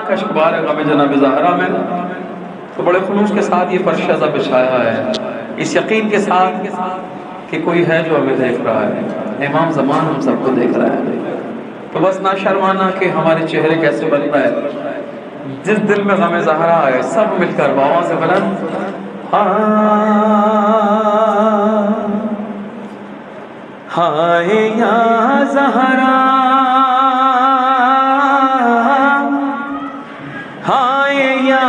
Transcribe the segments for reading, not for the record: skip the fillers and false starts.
कश्कबार गम जनाब ज़हरा में तो बड़े खुलूस के साथ ये फर्श अज़ा बिछाया है, इस यकीन के साथ कि कोई है जो हमें देख रहा है, इमाम ज़मान हम सबको देख रहा है। तो बस ना शर्माना कि हमारे चेहरे कैसे बन रहा है। जिस दिल में गम ज़हरा है सब मिलकर बाबा से बुलंद हाय या ज़हरा, हाय या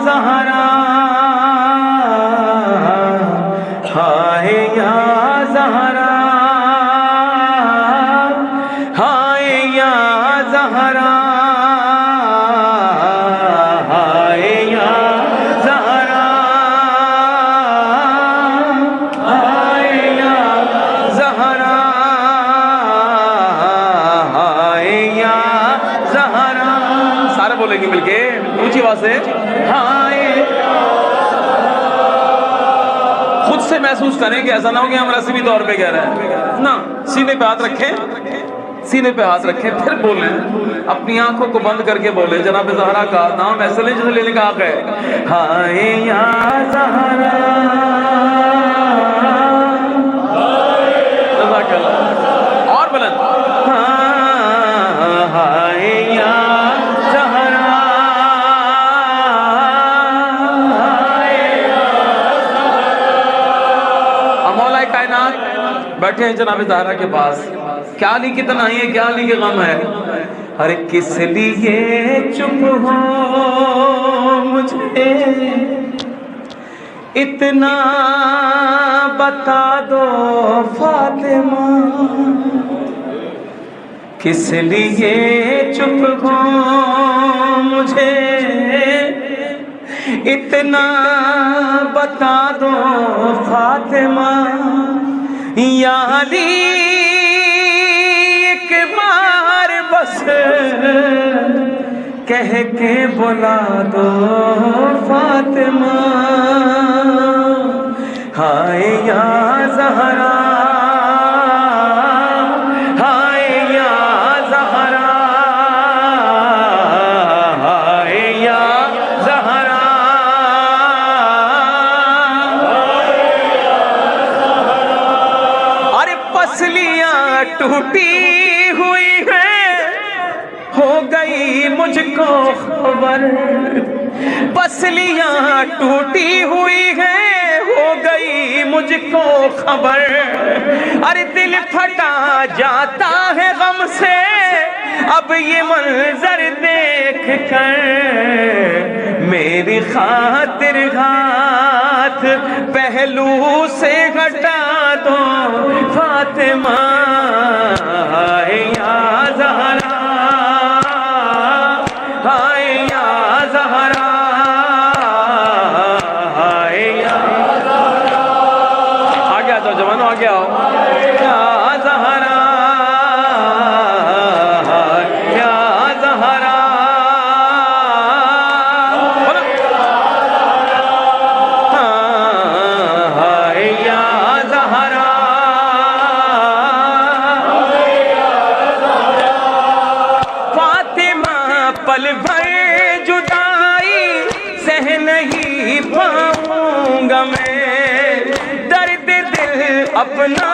ज़हरा, हाय या ज़हरा, हाय या ज़हरा, हाय या ज़हरा, हाय या ज़हरा, हाय या ज़हरा। सारे बोलेंगे मिलके ऊंची आवाज से हाय। खुद से महसूस करें कि ऐसा ना हो कि हम रस्मी तौर पे कह रहे हैं ना। सीने पे हाथ रखें, सीने पे हाथ रखें, फिर बोले, अपनी आंखों को बंद करके बोले। जनाब ज़हरा का नाम ऐसे ले जैसे लेने का हक है। हाय या ज़हरा, और बुलंद हाय या ज़हरा, मौला कायनात बैठे हैं जनाब ज़हरा के पास। क्या अली की तन्हाई है, क्या अली के गम है। अरे किस लिए चुप हो मुझे इतना बता दो फातिमा, किस लिए चुप हो मुझे इतना बता दो फातिमा। या अली एक बार बस कह के बुला दो फातिमा। हाय या ज़हरा, हाय या ज़हरा, हाय या ज़हरा, अरे पसलियां टूटी हुई है हो गई मुझको खबर, पसलियां टूटी हुई है हो गई मुझको खबर। अरे दिल फटा जाता है गम से अब ये मंजर देख कर। मेरी खातिर हाथ पहलू से हटा दो फातिमा। हाय या ज़हरा, हाय या ज़हरा, हाय या ज़हरा। आगे आ जाओ जवानों, आगे आओ। या ज़हरा, हाय या ज़हरा, हाय या ज़हरा, फातिमा पल भर जुदाई सह नहीं पाऊंगा मैं। दर्द दिल अपना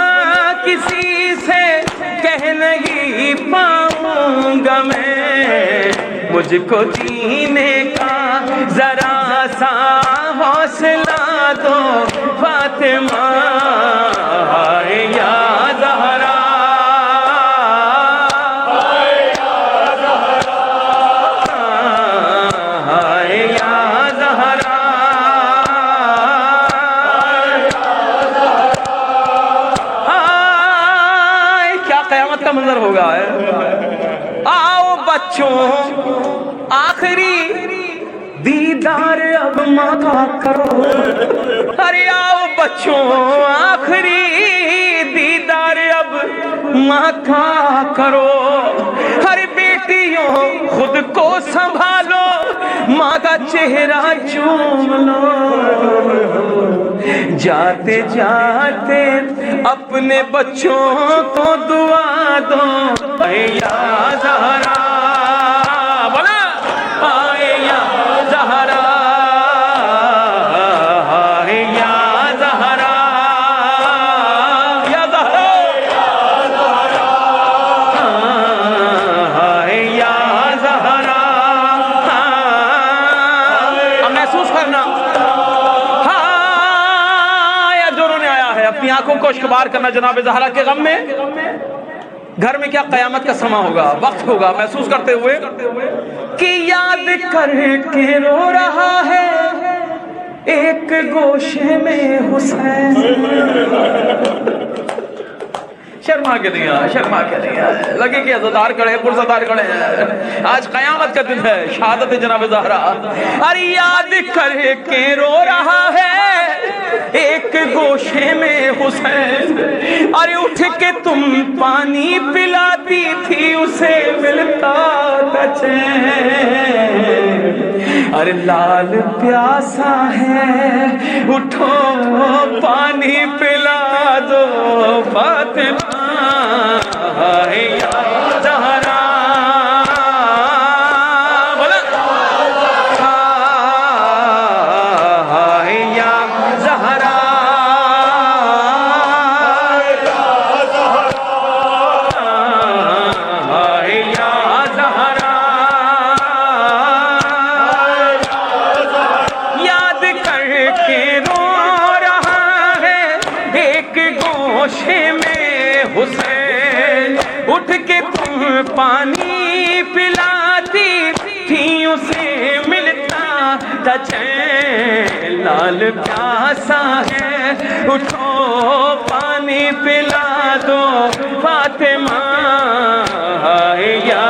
किसी से कह नहीं पाऊंगा मैं। मुझको जीने का जरा सा हौसला दो फातिमा। हाय या ज़हरा, हाय या ज़हरा, हाय। क्या क़यामत का मंजर होगा है। आओ बच्चों आखिरी दीदार अब माँ का करो। अरे आओ बच्चों आखिरी दीदार अब माँ का करो। हर बेटियों खुद को संभालो, माँ का चेहरा चूम लो। जाते जाते अपने बच्चों को दुआ दो। या ज़हरा बोला आंखों को इश्कबार करना जनाब ज़हरा के गम में। घर में क्या क़यामत का समा होगा, वक्त होगा, महसूस करते हुए कि याद करके रो रहा है एक गोशे में हुसैन। शर्मा के नहीं आया, शर्मा के नहीं आया, लगे कि अज़ादार खड़े हैं, पुरज़ादार खड़े हैं। आज क़यामत का दिन है, शहादत जनाब ज़हरा। अरे याद करके रो रहा है एक गोशे में हुसैन। अरे उठ के तुम पानी पिलाती थी उसे मिलता था चैन। अरे लाल प्यासा है उठो पानी पिला दो फातिमा या ज़हरा। बोला या ज़हरा याद करके रो रहा है एक गोशे में हुसैन। उठ के तुम पानी पिलाती थी उसे मिलता था चैन। लाल प्यासा है उठो पानी पिला दो फातिमा या